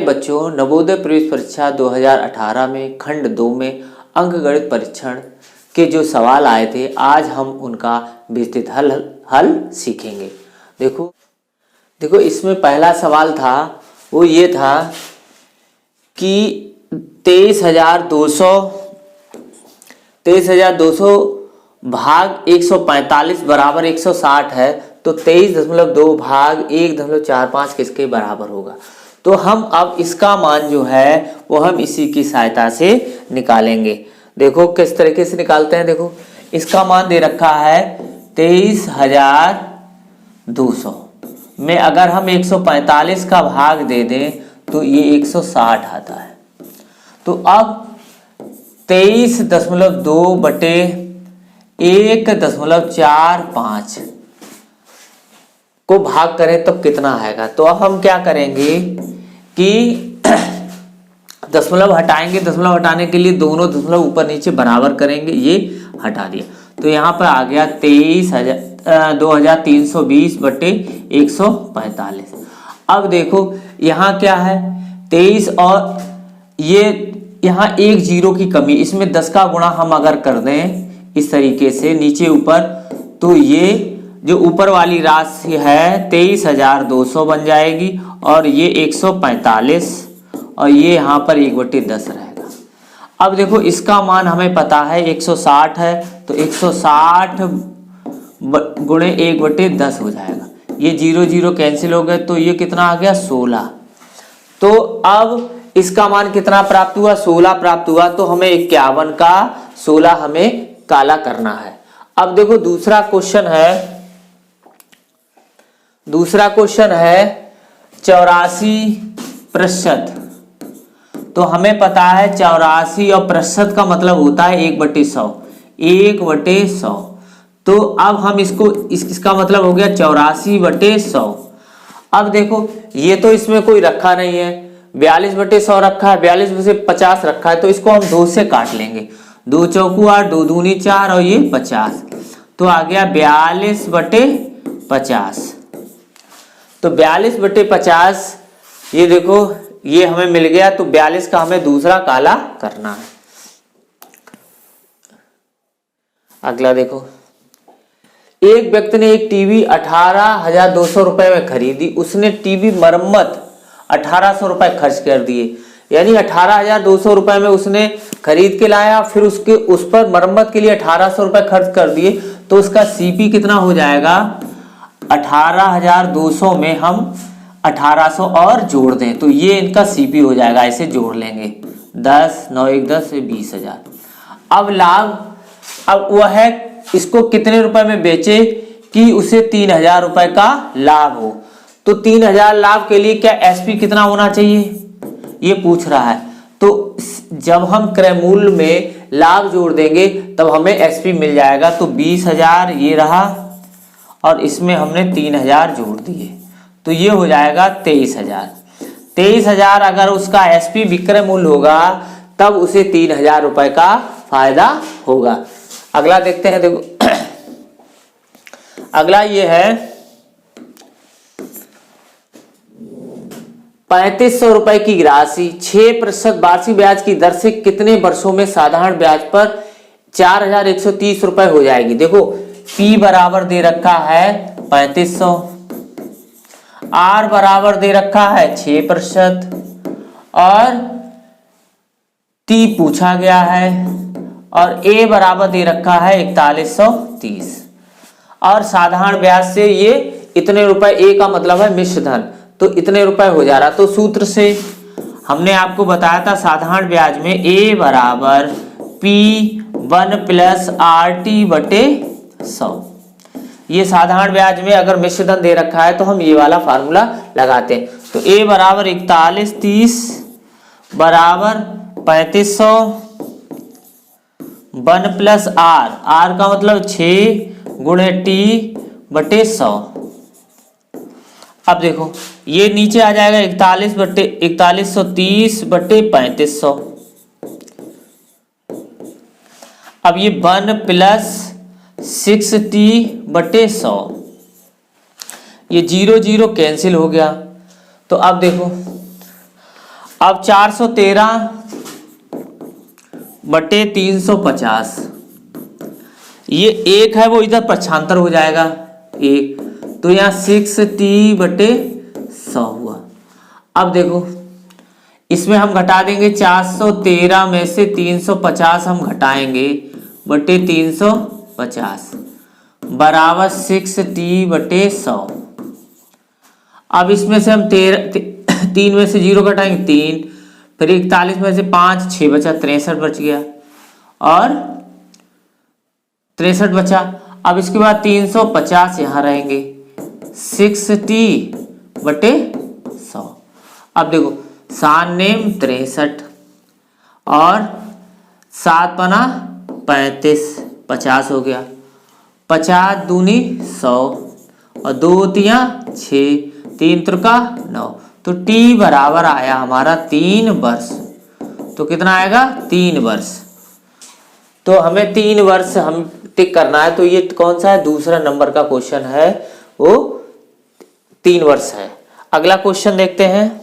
बच्चों, नवोदय प्रवेश परीक्षा 2018 में खंड 2 में अंकगणित परीक्षण के जो सवाल आए थे, आज हम उनका विस्तृत हल सीखेंगे। देखो इसमें पहला सवाल था, वो ये था कि 23,200 भाग 145 बराबर 160 है, तो 23.2 भाग 1.45 किसके बराबर होगा। तो हम अब इसका मान जो है वो हम इसी की सहायता से निकालेंगे। देखो किस तरीके से निकालते हैं। देखो इसका मान दे रखा है 23,200 में अगर हम 145 का भाग दे दें तो ये 160 आता है। तो अब 23.2 बटे 1.45 को भाग करें तो कितना आएगा। तो अब हम क्या करेंगे कि दशमलव हटाएंगे। दशमलव हटाने के लिए दोनों दशमलव ऊपर नीचे बराबर करेंगे, ये हटा दिया तो यहाँ पर आ गया 23,320 बटे 145। अब देखो यहाँ क्या है 23 और ये यहाँ एक जीरो की कमी, इसमें 10 का गुणा हम अगर कर दें इस तरीके से नीचे ऊपर, तो ये जो ऊपर वाली राशि है 23,200 बन जाएगी और ये 145 और ये यहाँ पर 1/10 रहेगा। अब देखो इसका मान हमें पता है 160 है, तो 160 गुणे 1/10 हो जाएगा। ये 0 0 कैंसिल हो गए, तो ये कितना आ गया 16। तो अब इसका मान कितना प्राप्त हुआ 16 प्राप्त हुआ। तो हमें 51 का 16 हमें काला करना है। अब देखो दूसरा क्वेश्चन है 84%। तो हमें पता है 84 और प्रतिशत का मतलब होता है 1/100, 1/100। तो अब हम इसका मतलब हो गया 84/100। अब देखो ये तो इसमें कोई रखा नहीं है, 42/100 रखा है, 42 में से 50 रखा है, तो इसको हम 2 से काट लेंगे। 2 चौकू 8, 2 दूनी 4 और ये 50, तो आ गया 42/50। तो 42/50 ये देखो ये हमें मिल गया। तो 42 का हमें दूसरा काला करना है। अगला देखो, एक व्यक्ति ने एक टीवी 18,200 रुपए में खरीदी। उसने टीवी मरम्मत 1,800 रुपए खर्च कर दिए, यानी 18,200 रुपए में उसने खरीद के लाया, फिर उस पर मरम्मत के लिए 1,800 रुपए खर्च कर दिए। तो उसका सीपी कितना हो जाएगा, 18,200 में हम 1,800 और जोड़ दें तो ये इनका सीपी हो जाएगा। ऐसे जोड़ लेंगे 10 9 1 10 20,000। अब लाभ, अब वह है इसको कितने रुपए में बेचे कि उसे 3,000 रुपए का लाभ हो। तो 3,000 लाभ के लिए क्या एसपी कितना होना चाहिए ये पूछ रहा है। तो जब हम क्रय मूल्य में लाभ जोड़ देंगे तब हमें एसपी मिल जाएगा। तो 20,000 ये रहा और इसमें हमने 3,000 जोड़ दिए, तो ये हो जाएगा 23,000। 23,000 अगर उसका एसपी विक्रय मूल्य होगा तब उसे 3,000 रुपए का फायदा होगा। अगला देखते हैं। देखो अगला ये है 3,500 रुपए की राशि 6% वार्षिक ब्याज की दर से कितने वर्षों में साधारण ब्याज पर 4,130 रुपए हो जाएगी। देखो P बराबर दे रखा है 3,500, R बराबर दे रखा है 6% और T पूछा गया है और A बराबर दे रखा है 4,130 और साधारण ब्याज से ये इतने रुपए, A का मतलब है मिश्र धन, तो इतने रुपए हो जा रहा। तो सूत्र से हमने आपको बताया था साधारण ब्याज में A बराबर P1 + RT/100। ये साधारण ब्याज में अगर मिश्र धन दे रखा है तो हम ये वाला फार्मूला लगाते हैं। तो A बराबर 4130 बराबर 3,500 1 + R का मतलब 6 गुणे T/100। अब देखो ये नीचे आ जाएगा 4130/3,500। अब ये 1 + 6T/100, ये 0 0 कैंसिल हो गया। तो अब देखो अब 413 बटे 350, ये एक है वो इधर पक्षांतर हो जाएगा एक, तो यहाँ 6t बटे 100 हुआ। अब देखो इसमें हम घटा देंगे 413 में से 350 हम घटाएंगे बटे 350 बराबर 6t बटे 100। अब इसमें से हम 3 में से 0 घटाएंगे 3, फिर 41 में से 5 6 बचा 63 बच गया और 63 बचा। अब इसके बाद 350 यहाँ रहेंगे 6t बटे 100। अब देखो 7 नेम 63 और 7 पना 35, 50 हो गया, 50 दूनी 100 और 2 तियां 6, 3 त्रिका 9, तो t बराबर आया हमारा 3 वर्ष। तो कितना आएगा 3 वर्ष। तो हमें 3 वर्ष हम टिक करना है, तो ये कौन सा है, दूसरा नंबर का क्वेश्चन है, वो 3 वर्ष है। अगला क्वेश्चन देखते हैं।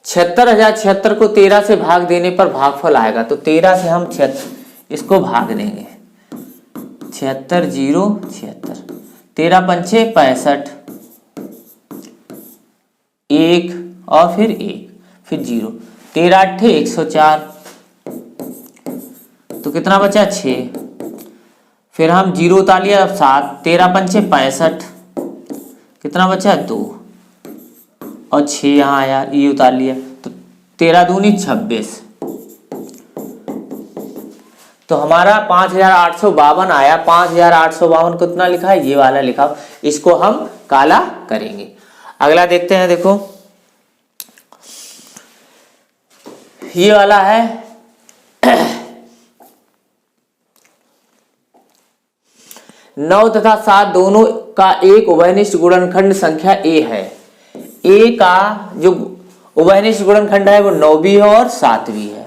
76,076 को 13 से भाग देने पर भागफल आएगा। तो 13 से हम 76 इसको भाग देंगे, 76 0 76, 13 पंचे 65, 1 और फिर 1 फिर 0, 13 अट्ठे 104, तो कितना बचा 6, फिर हम 0 उतार लिया, अब 7, 13 पंचे 65, कितना बचा 2 और 6 यहाँ आया, ये उतार लिया, तो 13 दूनी 26। तो हमारा 5852 आया। 5852 कितना लिखा है, ये वाला लिखा, इसको हम काला करेंगे। अगला देखते हैं। देखो ये वाला है 9 तथा 7 दोनों का एक उभयनिष्ठ गुणनखंड संख्या a है। a का जो उभयनिष्ठ गुणनखंड है वो 9 भी है और 7 भी है,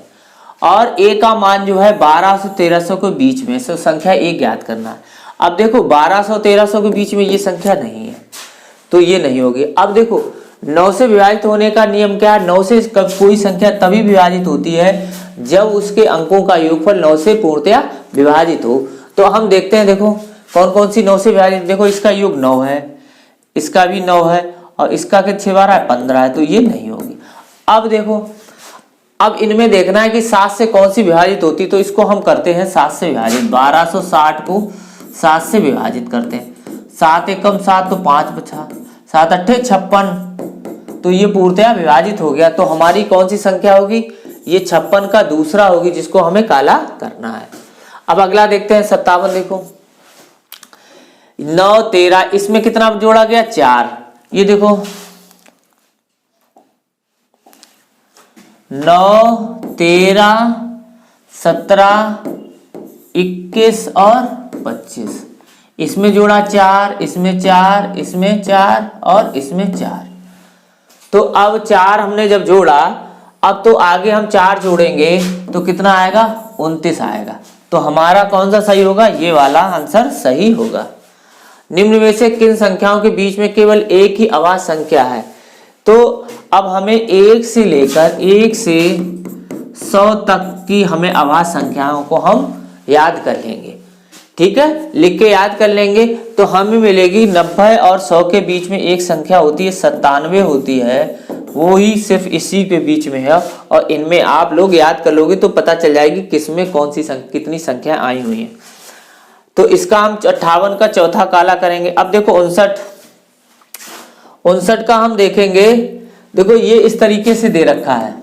और a का मान जो है 1200 1300 के बीच में, सो संख्या a ज्ञात करना है। अब देखो 1200 1300 के बीच में ये संख्या नहीं है, तो ये नहीं होगी। अब देखो 9 से विभाजित होने का नियम क्या है, 9 से कोई संख्या तभी विभाजित होती है जब उसके अंकों का योगफल 9 से पूर्णतया विभाजित हो। तो हम देखते हैं, देखो कौन कौन सी 9 से विभाजित। देखो इसका योग 9 है, इसका भी 9 है, और इसका कितना 6 12 है 15 है, तो ये नहीं होगी। अब देखो अब इनमें देखना है कि 7 से कौन सी विभाजित होती, तो इसको हम करते हैं 7 से विभाजित। 1260 को 7 से विभाजित करते हैं, 7 एकम 7 तो 5 बचा, 7 अट्ठे 56, तो ये पूर्णतया विभाजित हो गया। तो हमारी कौन सी संख्या होगी, ये 56 का दूसरा होगी, जिसको हमें काला करना है। अब अगला देखते हैं 57। देखो 9 13, इसमें कितना जोड़ा गया 4, ये देखो 9 13 17 21 और 25, इसमें जोड़ा 4, इसमें 4, इसमें 4 और इसमें 4। तो अब 4 हमने जब जोड़ा, अब तो आगे हम 4 जोड़ेंगे तो कितना आएगा 29 आएगा। तो हमारा कौन सा सही होगा, ये वाला आंसर सही होगा। निम्न में से किन संख्याओं के बीच में केवल एक ही अभाज्य संख्या है। तो अब हमें 1 से लेकर 1 से 100 तक की हमें अभाज्य संख्याओं को हम याद कर लेंगे, ठीक है, लिख के याद कर लेंगे। तो हमें मिलेगी 90 और 100 के बीच में एक संख्या होती है 97 होती है, वो ही सिर्फ इसी के बीच में है, और इनमें आप लोग याद कर लोगे तो पता चल जाएगी किसमें कौन सी कितनी संख्या आई हुई है। तो इसका हम 58 का चौथा काला करेंगे। अब देखो 59 का हम देखेंगे। देखो ये इस तरीके से दे रखा है,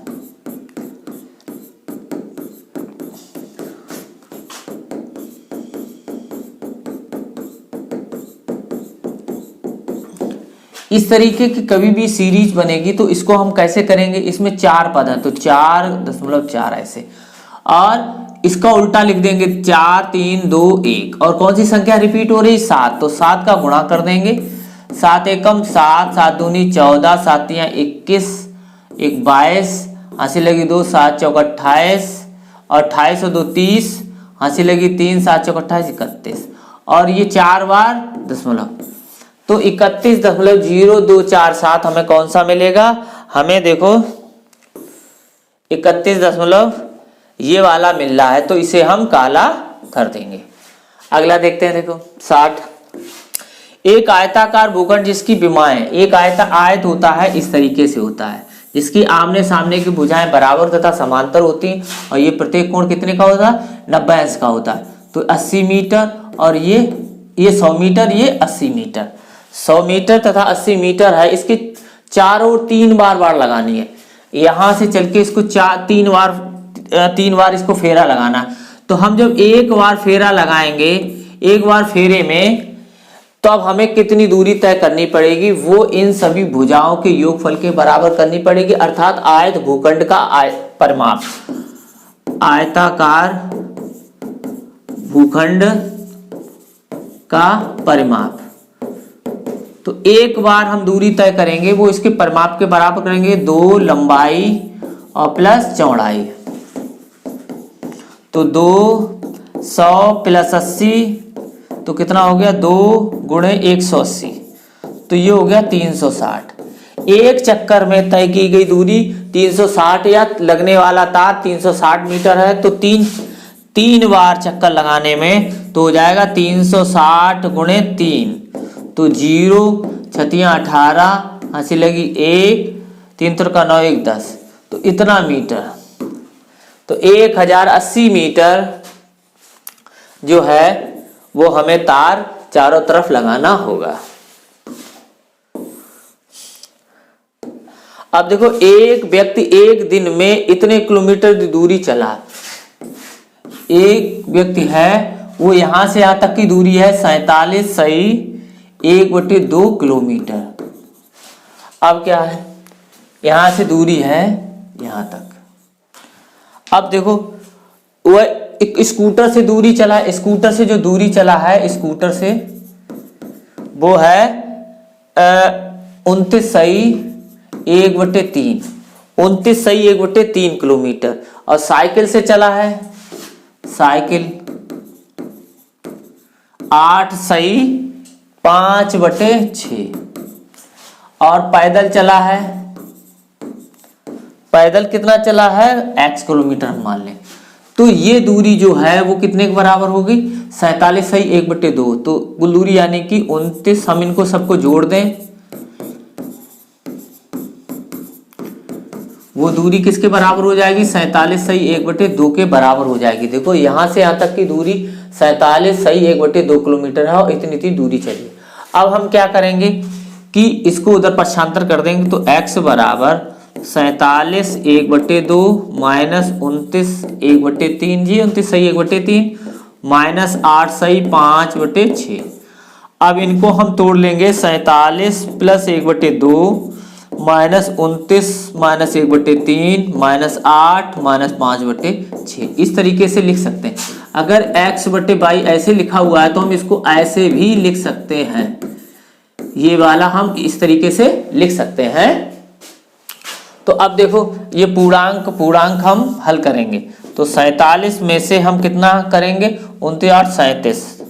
इस तरीके की कभी भी सीरीज बनेगी तो इसको हम कैसे करेंगे, इसमें 4 पद है तो 4.4 ऐसे, और इसका उल्टा लिख देंगे 4 3 2 1, और कौन सी संख्या रिपीट हो रही 7, तो 7 का गुणा कर देंगे, 7 एकम 7, 7 दूनी 14, 7 तियां 21, 1 22, हंसी लगी 2, 7 चौक 28, और 28 और 2 30, हंसी लगी 3, 7 चौक 28 31, और ये 4 बार दशमलव। तो तो 31.0247 हमें कौन सा मिलेगा, हमें देखो 31 ये वाला मिल रहा है, तो इसे हम काला कर देंगे। अगला देखते हैं, देखो 60। एक आयताकार भूखंड जिसकी विमाएं, एक आयत होता है इस तरीके से होता है, जिसकी आमने सामने की भुजाएं बराबर तथा समांतर होती हैं और ये प्रत्येक कोण कितने का होता है, 90 अंश का होता है। तो 80 मीटर और ये 100 मीटर, ये 80 मीटर, 100 मीटर तथा 80 मीटर है। इसके चारों ओर 3 बार लगानी है। यहां से चल के इसको 3 बार इसको फेरा लगाना है। तो हम जब एक बार फेरा लगाएंगे, एक बार फेरे में, तो अब हमें कितनी दूरी तय करनी पड़ेगी, वो इन सभी भुजाओं के योगफल के बराबर करनी पड़ेगी, अर्थात आयत भूखंड का परिमाप, आयताकार भूखंड का परिमाप। तो एक बार हम दूरी तय करेंगे, वो इसके परिमाप के बराबर करेंगे 2 लंबाई और प्लस चौड़ाई। तो 200 प्लस 80 तो कितना हो गया, 2 गुणे 180, तो ये हो गया 360। एक चक्कर में तय की गई दूरी 360, या लगने वाला तार 360 मीटर है। तो तीन बार चक्कर लगाने में तो हो जाएगा 360 गुणे 3, तो 0 छतियां 18, हंसी लगी 1, 3 का 9 1 10, तो इतना मीटर। तो 1080 मीटर जो है वो हमें तार चारों तरफ लगाना होगा। अब देखो, एक व्यक्ति एक दिन में इतने किलोमीटर की दूरी चला। एक व्यक्ति है, वो यहां से यहां तक की दूरी है 47 सही 1/2 किलोमीटर। अब क्या है, यहां से दूरी है यहां तक। अब देखो, वह एक स्कूटर से दूरी चला है, स्कूटर से जो दूरी चला है, स्कूटर से वो है 29 सही 1/3, 29 सही 1/3 किलोमीटर। और साइकिल से चला है, साइकिल 8 सही 5/6। और पैदल चला है, पैदल कितना चला है, x किलोमीटर हम मान लें। तो ये दूरी जो है वो कितने के बराबर होगी, 47 सही 1/2। तो कुल दूरी यानी कि 29, हम इनको सबको जोड़ दें, वो दूरी किसके बराबर हो जाएगी, 47 सही 1/2 के बराबर हो जाएगी। देखो, यहां से यहां तक की दूरी 47 सही 1/2 किलोमीटर है और इतनी दूरी चली। अब हम क्या करेंगे कि इसको उधर पक्षांतर कर देंगे। तो x बराबर 47 1/2 माइनस 29 1/3, जी 29 सही 1/3 माइनस 8 सही 5/6। अब इनको हम तोड़ लेंगे, 47 plus 1/2 minus 29 minus 1/3 minus 8 minus 5/6। इस तरीके से लिख सकते हैं। अगर x/y ऐसे लिखा हुआ है तो हम इसको ऐसे भी लिख सकते हैं, ये वाला हम इस तरीके से लिख सकते हैं। तो अब देखो, ये पूर्णांक हम हल करेंगे। तो 47 में से हम कितना करेंगे, 29 37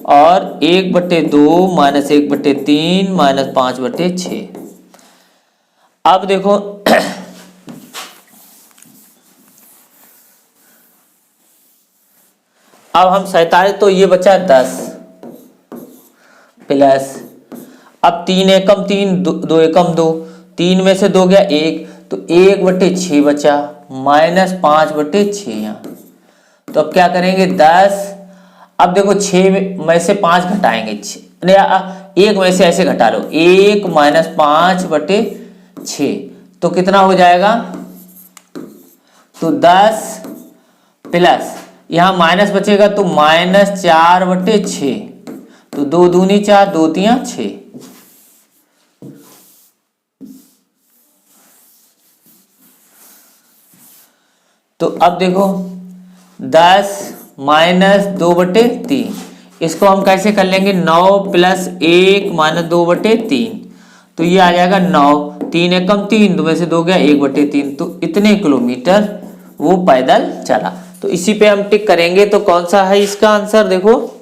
और 1/2 माइनस 1/3 माइनस 5/6। अब देखो अब हम 47, तो ये बचा 10 प्लस, अब 3 एकम 3 2 एकम 2, 3 में से 2 गया 1, तो 1/6 बचा माइनस 5/6 यहाँ। तो अब क्या करेंगे 10। अब देखो 6 में से 5 घटाएंगे, 1 में से ऐसे घटा लो, 1 माइनस 5/6, तो कितना हो जाएगा, तो 10 प्लस यहाँ माइनस बचेगा तो माइनस 4/6, तो 2 दूनी 4 2 तियां 6। तो अब देखो 10 माइनस 2/3, इसको हम कैसे कर लेंगे, 9 प्लस 1 माइनस 2/3, तो ये आ जाएगा 9, 3 एकम 3, 2 में से 2 गया 1/3, तो इतने किलोमीटर वो पैदल चला। तो इसी पे हम टिक करेंगे। तो कौन सा है इसका आंसर, देखो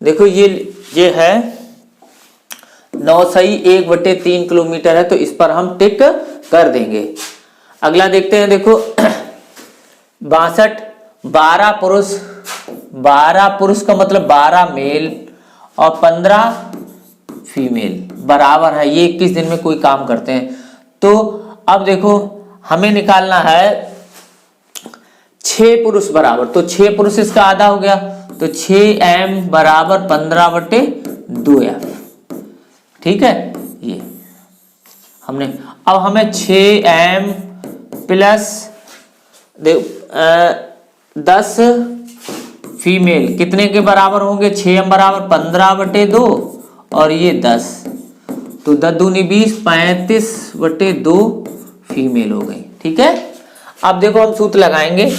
देखो ये है 9 1/3 किलोमीटर है, तो इस पर हम टिक कर देंगे। अगला देखते हैं, देखो 62 12 पुरुष का मतलब 12 मेल और 15 फीमेल बराबर है, ये 21 दिन में कोई काम करते हैं। तो अब देखो हमें निकालना है 6 पुरुष बराबर, तो 6 पुरुष इसका आधा हो गया, तो 6m बराबर 15/2f। ठीक है, ये हमने, अब हमें 6m प्लस 10 फीमेल कितने के बराबर होंगे, 6m बराबर 15/2 और ये 10, तो 10 दूनी 20 35/2 फीमेल हो गई। ठीक है, अब देखो हम सूत्र लगाएंगे।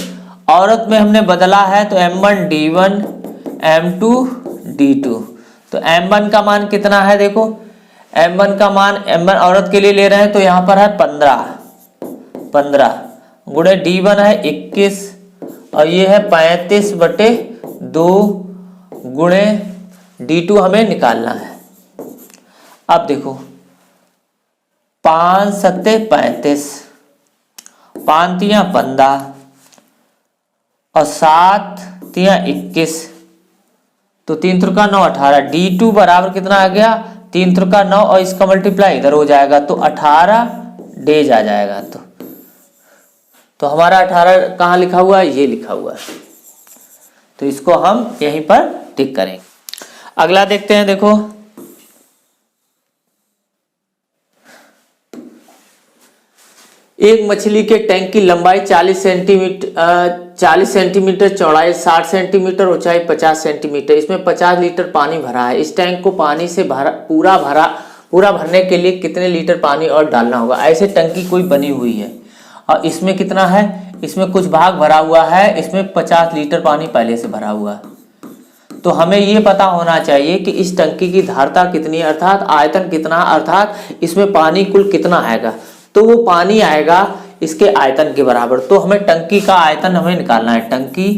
औरत में हमने बदला है तो m1 d1 m2 d2, तो m1 का मान कितना है, देखो m1 का मान, m1 औरत के लिए ले रहे हैं तो यहाँ पर है 15 गुणे d1 है 21 और ये है 35/2 गुणे d2 हमें निकालना है। अब देखो 5 सत्ते 35, 5 तियां 15 और 7 तियां 21, तो 3 त्रिका 9 18, d2 बराबर कितना आ गया, 3 त्रिका 9 और इसका मल्टीप्लाई इधर हो जाएगा तो 18 डेज आ जाएगा। तो हमारा 18 कहाँ लिखा हुआ है, ये लिखा हुआ है, तो इसको हम यहीं पर टिक करेंगे। अगला देखते हैं, देखो एक मछली के टैंक की लंबाई 40 सेंटीमीटर, चौड़ाई 60 सेंटीमीटर, ऊंचाई 50 सेंटीमीटर, इसमें 50 लीटर पानी भरा है। इस टैंक को पानी से पूरा भरने के लिए कितने लीटर पानी और डालना होगा। ऐसे टंकी कोई बनी हुई है और इसमें कितना है, इसमें कुछ भाग भरा हुआ है, इसमें 50 लीटर पानी पहले से भरा हुआ है। तो हमें ये पता होना चाहिए कि इस टंकी की धारता कितनी है, अर्थात आयतन कितना, अर्थात इसमें पानी कुल कितना आएगा, तो वो पानी आएगा इसके आयतन के बराबर। तो हमें टंकी का आयतन हमें निकालना है, टंकी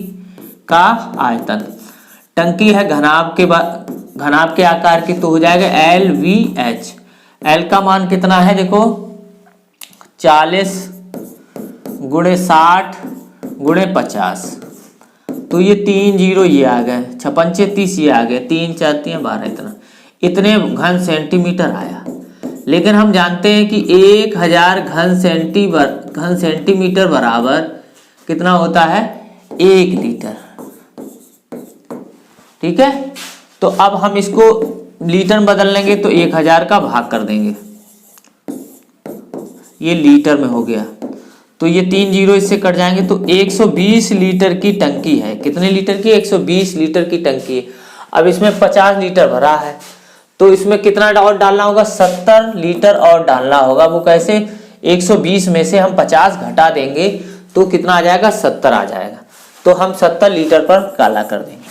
का आयतन। टंकी है घनाभ के आकार की, तो हो जाएगा LVH। L का मान कितना है, देखो 40 गुणे 60 गुणे 50, तो ये 3 जीरो ये आ गए, 56 30 ये आ गए, 3 4 3 12, इतने घन सेंटीमीटर आया। लेकिन हम जानते हैं कि 1000 घन सेंटीमीटर बराबर कितना होता है, 1 लीटर। ठीक है, तो अब हम इसको लीटर में बदल लेंगे, तो 1000 का भाग कर देंगे, ये लीटर में हो गया, तो ये 3 जीरो इससे कट जाएंगे, तो 120 लीटर की टंकी है। कितने लीटर की, 120 लीटर की टंकी है। अब इसमें 50 लीटर भरा है, तो इसमें कितना और डालना होगा, 70 लीटर और डालना होगा। वो कैसे, 120 में से हम 50 घटा देंगे तो कितना आ जाएगा, 70 आ जाएगा, तो हम 70 लीटर पर काला कर देंगे।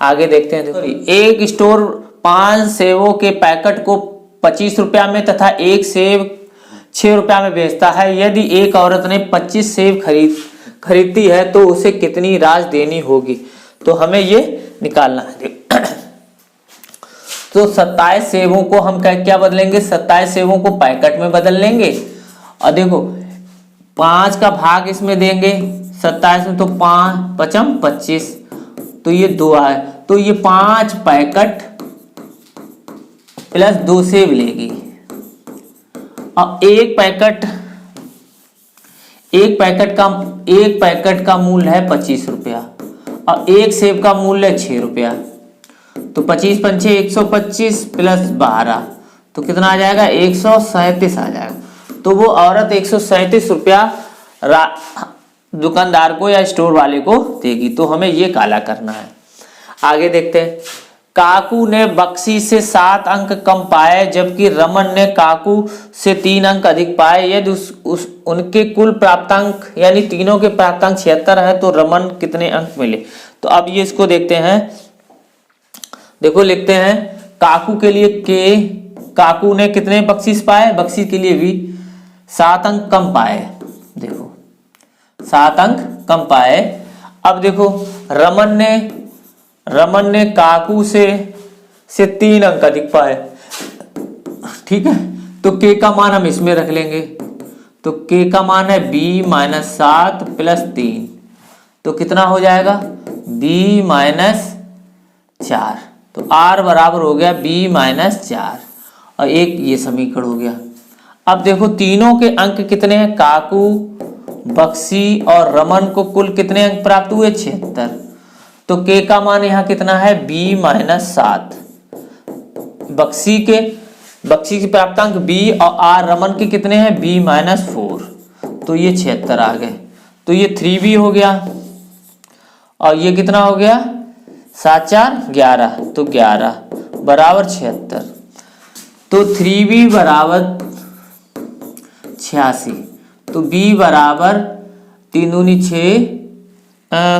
आगे देखते हैं, देखो एक स्टोर 5 सेवों के पैकेट को 25 रुपया में तथा एक सेब 6 रुपया में बेचता है। यदि एक औरत ने 25 सेब खरीदती है तो उसे कितनी राशि देनी होगी, तो हमें ये निकालना है। तो 27 सेबों को हम क्या बदलेंगे, 27 सेबों को पैकेट में बदल लेंगे, और देखो 5 का भाग इसमें देंगे 27 में, तो 5 पचम 25, तो ये 2 आए, तो ये 5 पैकेट प्लस 2 सेब लेगी, और एक पैकेट का मूल्य है 25 रुपया और एक सेब का मूल्य है 6 रुपया, तो 25 पंचे 125 प्लस 12, तो कितना आ जाएगा, 137 आ जाएगा। तो वो औरत 137 रुपया दुकानदार को या स्टोर वाले को देगी, तो हमें ये काला करना है। आगे देखते हैं, काकू ने बक्सी से 7 अंक कम पाए जबकि रमन ने काकू से 3 अंक अधिक पाए। यदि उनके कुल प्राप्तांक यानी तीनों के प्राप्तांक 76 है तो रमन कितने अंक मिले। तो अब ये इसको देखते हैं, देखो लिखते हैं काकू के लिए के, काकू ने कितने बख्शीश पाए, बख्शीश के लिए भी 7 अंक कम पाए, देखो 7 अंक कम पाए। अब देखो रमन ने काकू से 3 अंक अधिक पाए। ठीक है, तो के का मान हम इसमें रख लेंगे। तो के का मान है b माइनस 7 प्लस 3, तो कितना हो जाएगा b माइनस 4। तो r बराबर हो गया b माइनस 4 और एक ये समीकरण हो गया। अब देखो तीनों के अंक कितने हैं, काकू, बक्सी और रमन को कुल कितने अंक प्राप्त हुए, 76। तो के का मान यहाँ कितना है b माइनस 7। बक्सी के प्राप्तांक b और r रमन के कितने हैं b माइनस 4, तो ये 76 आ गए। तो ये 3b हो गया और ये कितना हो गया 7 4 11, तो 11 बराबर 76। तो 3b बराबर 86, तो b बराबर 3 दूनी 6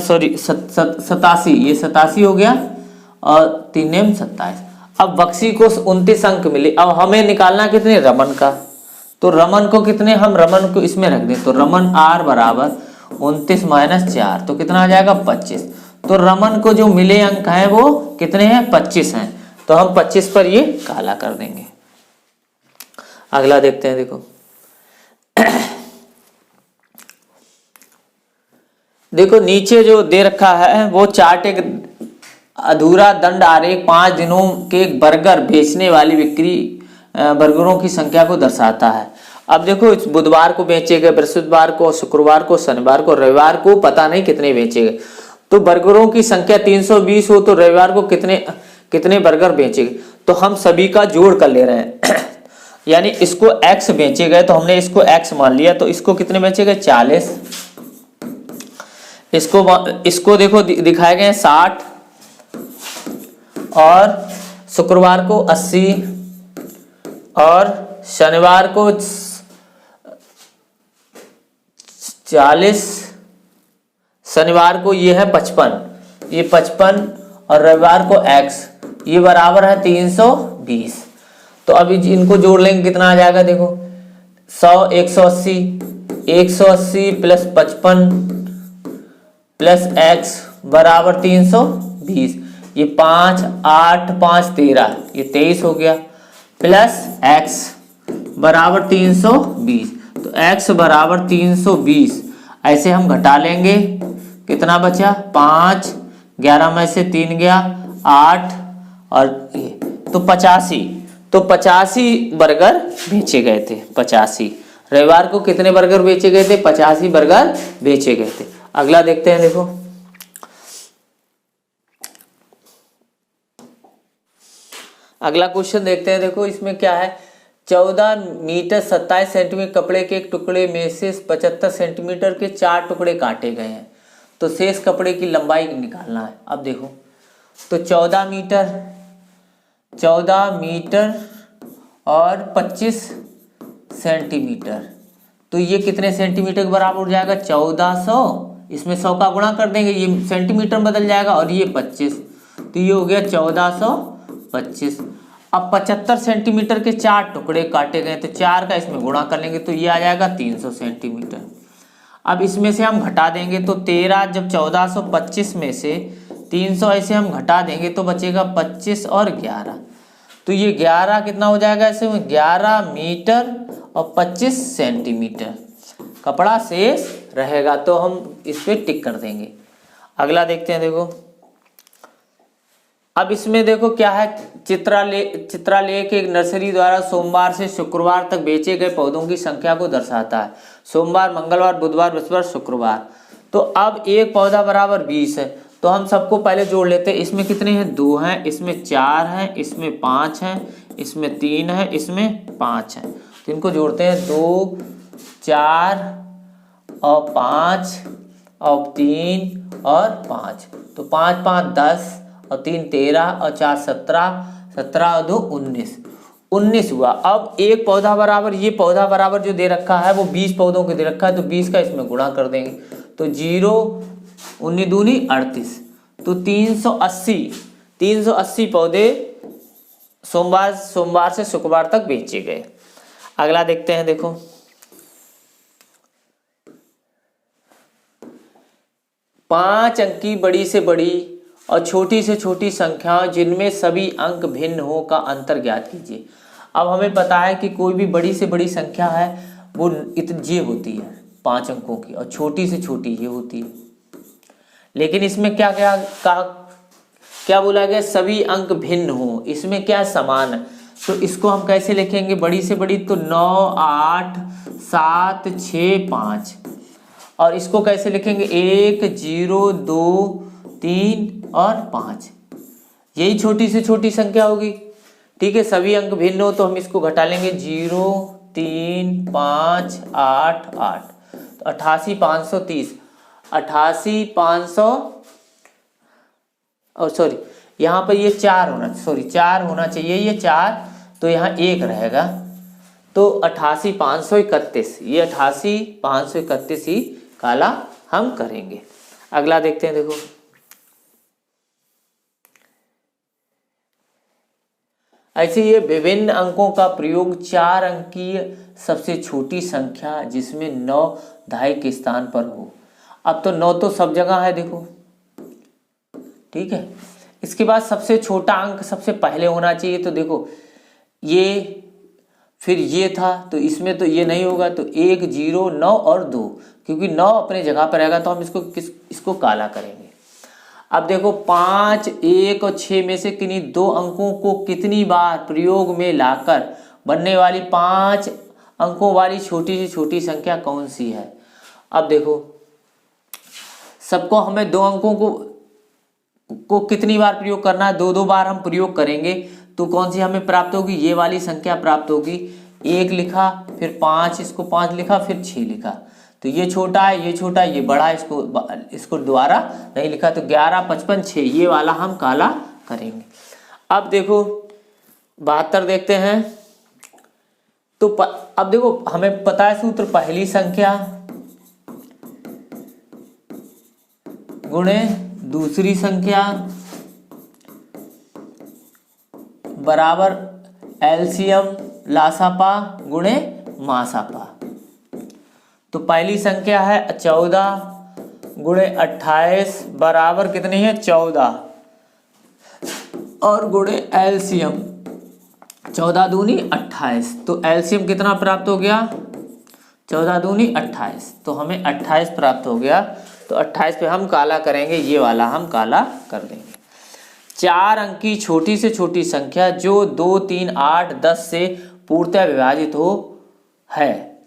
सॉरी 87, ये 87 हो गया और 3 नेम 27। अब बक्सी को 29 अंक मिले। अब हमें निकालना कितने, रमन का। तो रमन को कितने, हम रमन को इसमें रख दें। तो रमन r बराबर 29 माइनस 4, तो कितना आ जाएगा 25। तो रमन को जो मिले अंक हैं वो कितने हैं, 25 हैं। तो हम 25 पर ये काला कर देंगे। अगला देखते हैं, देखो देखो नीचे जो दे रखा है वो चार्ट एक अधूरा दंड आरेख 5 दिनों के बर्गर बेचने वाली बिक्री बर्गरों की संख्या को दर्शाता है। अब देखो इस बुधवार को बेचे गए, बृहस्पतिवार को, शुक्रवार को, शनिवार को, रविवार को पता नहीं कितने बेचे गए। तो बर्गरों की संख्या 320 हो तो रविवार को कितने बर्गर बेचे गए। तो हम सभी का जोड़ कर ले रहे हैं यानी इसको x बेचे गए तो हमने इसको x मान लिया। तो इसको कितने बेचे गए 40, इसको देखो दिखाए गए 60 और शुक्रवार को 80 और शनिवार को 40, शनिवार को ये है 55, ये 55 और रविवार को x, ये बराबर है 320। तो अभी इनको जोड़ लेंगे कितना आ जाएगा, देखो 100 180, 180 प्लस 55 प्लस x बराबर 320। ये 5 8 5 13, ये 23 हो गया, प्लस x बराबर 320। तो x बराबर 320 ऐसे हम घटा लेंगे, कितना बचा 5, 11 में से 3 गया 8 और ये तो 85। तो 85 बर्गर बेचे गए थे। 85 रविवार को कितने बर्गर बेचे गए थे, 85 बर्गर बेचे गए थे। अगला देखते हैं, देखो अगला क्वेश्चन देखते हैं। देखो इसमें क्या है, 14 मीटर 27 सेंटीमीटर कपड़े के एक टुकड़े में से 75 सेंटीमीटर के 4 टुकड़े काटे गए हैं, तो शेष कपड़े की लंबाई निकालना है। अब देखो तो 14 मीटर और 25 सेंटीमीटर, तो ये कितने सेंटीमीटर के बराबर हो जाएगा 1400। इसमें 100 का गुणा कर देंगे, ये सेंटीमीटर में बदल जाएगा और ये 25, तो ये हो गया 1425। अब 75 सेंटीमीटर के 4 टुकड़े काटे गए तो 4 का इसमें गुणा कर लेंगे तो ये आ जाएगा 300 सेंटीमीटर। अब इसमें से हम घटा देंगे तो 13, जब 1425 में से 300 ऐसे हम घटा देंगे तो बचेगा 25 और 11, तो ये 11 कितना हो जाएगा, ऐसे में 11 मीटर और 25 सेंटीमीटर कपड़ा शेष रहेगा। तो हम इस पे टिक कर देंगे। अगला देखते हैं, देखो अब इसमें देखो क्या है, चित्रालेख एक नर्सरी द्वारा सोमवार से शुक्रवार तक बेचे गए पौधों की संख्या को दर्शाता है। सोमवार, मंगलवार, बुधवार, बृहस्पतिवार, शुक्रवार। तो अब एक पौधा बराबर 20 है, तो हम सबको पहले जोड़ लेते हैं। इसमें कितने हैं, 2 हैं, इसमें 4 हैं, इसमें 5 हैं, इसमें 3 है, इसमें 5 है। तो इनको जोड़ते हैं, 2 4 और 5 और 3 और 5, तो 5 5 10 और 3 13 और 4 17, 17 और 2 19 हुआ। अब एक पौधा बराबर, ये पौधा बराबर जो दे रखा है वो 20 पौधों को दे रखा है, तो 20 का इसमें गुणा कर देंगे तो 0 19 दूनी 38, तो 380 पौधे सोमवार से शुक्रवार तक बेचे गए। अगला देखते हैं, देखो 5 अंक की बड़ी से बड़ी और छोटी से छोटी संख्याओं जिनमें सभी अंक भिन्न हो का अंतर ज्ञात कीजिए। अब हमें पता है कि कोई भी बड़ी से बड़ी संख्या है वो ये होती है 5 अंकों की, और छोटी से छोटी ये होती है। लेकिन इसमें क्या बोला गया, सभी अंक भिन्न हो, इसमें क्या समान है। तो इसको हम कैसे लिखेंगे, बड़ी से बड़ी तो 9 8 7 6 5, और इसको कैसे लिखेंगे 1 0 2 3 और 5, यही छोटी से छोटी संख्या होगी। ठीक है, सभी अंक भिन्न हो तो हम इसको घटा लेंगे 0 3 5 8 8, तो 88 530, 88 500 और सॉरी यहाँ पर ये 4 होना चाहिए, ये 4 तो यहाँ 1 रहेगा, तो 88 531, ये 88 531 ही काला हम करेंगे। अगला देखते हैं, देखो ऐसे ये विभिन्न अंकों का प्रयोग 4 अंकीय सबसे छोटी संख्या जिसमें 9 दहाई के स्थान पर हो। अब तो 9 तो सब जगह है, देखो ठीक है। इसके बाद सबसे छोटा अंक सबसे पहले होना चाहिए, तो देखो ये फिर ये था, तो इसमें तो ये नहीं होगा, तो 1 0 9 और 2, क्योंकि 9 अपने जगह पर रहेगा तो हम इसको काला करेंगे। अब देखो 5 1 और 6 में से किन्हीं 2 अंकों को कितनी बार प्रयोग में लाकर बनने वाली 5 अंकों वाली छोटी से छोटी संख्या कौन सी है। अब देखो सबको हमें 2 अंकों को कितनी बार प्रयोग करना है, 2 बार हम प्रयोग करेंगे, तो कौन सी हमें प्राप्त होगी, ये वाली संख्या प्राप्त होगी। 1 लिखा, फिर 5, इसको 5 लिखा, फिर 6 लिखा, तो ये छोटा है, ये छोटा है, ये बड़ा है, इसको दोबारा नहीं लिखा, तो 11 55 6 ये वाला हम काला करेंगे। अब देखो 72 देखते हैं, तो अब देखो हमें पता है सूत्र, पहली संख्या गुणे दूसरी संख्या बराबर एलसीएम लासापा गुणे मासापा। तो पहली संख्या है 14 गुणे 28 बराबर कितनी है 14, और गुणे एलसीएम 14 दूनी 28, तो एलसीएम कितना प्राप्त हो गया 14 दूनी 28, तो हमें 28 प्राप्त हो गया। तो 28 पे हम काला करेंगे, ये वाला हम काला कर देंगे। 4 अंकी छोटी से छोटी संख्या जो 2 3 8 10 से पूर्णतः विभाजित हो है।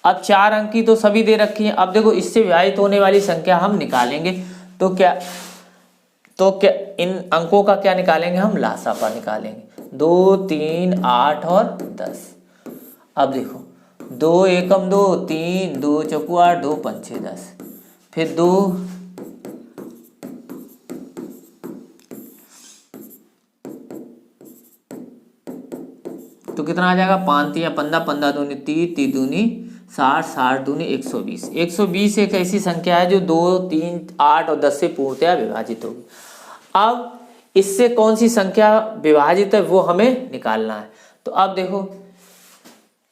अब 4 अंकी तो सभी दे रखी हैं, अब देखो इससे विभाजित होने वाली संख्या हम निकालेंगे, तो क्या इन अंकों का क्या निकालेंगे हम, लासापा निकालेंगे। 2 3 8 और 10। अब देखो 2 एकम 2 3, 2 चौकू 8, 2 पंचे 10, फिर 2 तो कितना आ जाएगा 5 3 15, 15 दूनी 30, 30 दूनी 60, 60 दूनी 120। 120 एक ऐसी संख्या है जो 2 3 8 और 10 से पूर्णतया विभाजित होगी। अब इससे कौन सी संख्या विभाजित है वो हमें निकालना है। तो अब देखो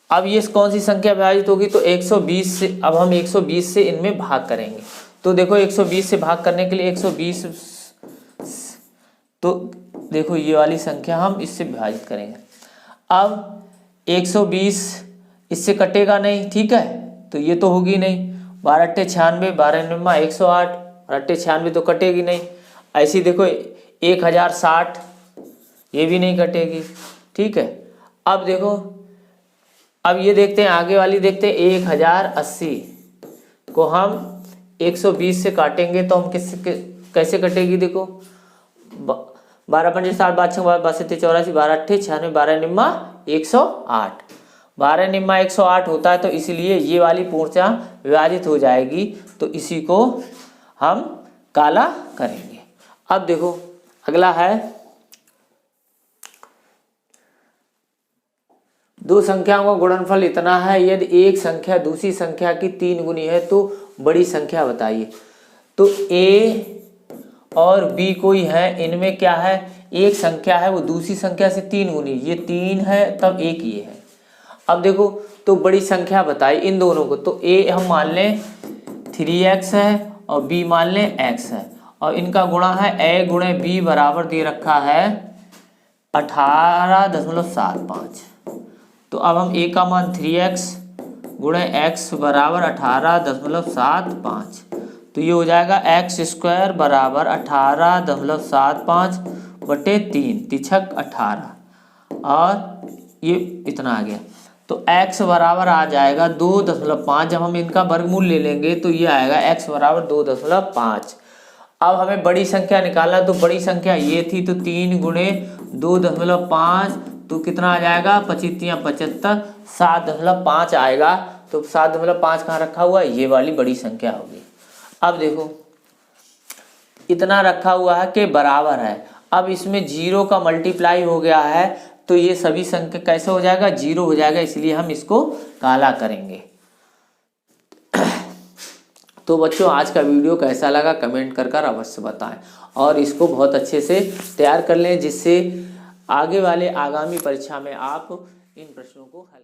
अब ये कौन सी संख्या विभाजित होगी, तो 120 से, अब हम 120 से इनमें भाग करेंगे। तो देखो 120 से भाग करने के लिए 120, तो देखो ये वाली संख्या हम इससे विभाजित करेंगे। अब 120 इससे कटेगा नहीं, ठीक है, तो ये तो होगी नहीं। 12 8 96, 12 9 108, 8 96 तो कटेगी नहीं। ऐसी देखो 1060 ये भी नहीं कटेगी, ठीक है। अब देखो अब ये देखते हैं, आगे वाली देखते हैं 1080 को हम 120 से काटेंगे तो हम कैसे कटेगी, देखो 12 5 60 12 6 12 7 84 12 8 96 12 9 108, 12 9 108 होता है, तो इसलिए ये वाली पूर्णतः विभाजित हो जाएगी, तो इसी को हम काला करेंगे। अब देखो अगला है, दो संख्याओं का गुणनफल इतना है, यदि एक संख्या दूसरी संख्या की 3 गुनी है तो बड़ी संख्या बताइए। तो a और b कोई है, इनमें क्या है, एक संख्या है वो दूसरी संख्या से 3 गुनी, ये 3 है तब एक ये है। अब देखो तो बड़ी संख्या बताई इन दोनों को, तो a हम मान लें 3x है और b मान लें x है, और इनका गुणा है a गुणे b बराबर दे रखा है 18.75। तो अब हम a का मान 3x गुणे x बराबर 18.75, तो ये हो जाएगा एक्स स्क्वायर बराबर 18.75 बटे 3 तिछक 18, और ये इतना आ गया। तो x बराबर आ जाएगा 2.5। जब हम इनका वर्गमूल ले लेंगे तो ये आएगा x बराबर 2.5। अब हमें बड़ी संख्या निकालना, तो बड़ी संख्या ये थी, तो 3 गुणे 2.5 तो कितना आ जाएगा 25×75 7.5 आएगा। तो 7.5 कहाँ रखा हुआ है, ये वाली बड़ी संख्या होगी। अब देखो इतना रखा हुआ है कि बराबर है, अब इसमें 0 का मल्टीप्लाई हो गया है, तो ये सभी संख्या कैसे हो जाएगा, 0 हो जाएगा, इसलिए हम इसको काला करेंगे। तो बच्चों आज का वीडियो कैसा लगा कमेंट कर अवश्य बताएं, और इसको बहुत अच्छे से तैयार कर लें, जिससे आगे वाले आगामी परीक्षा में आप इन प्रश्नों को हल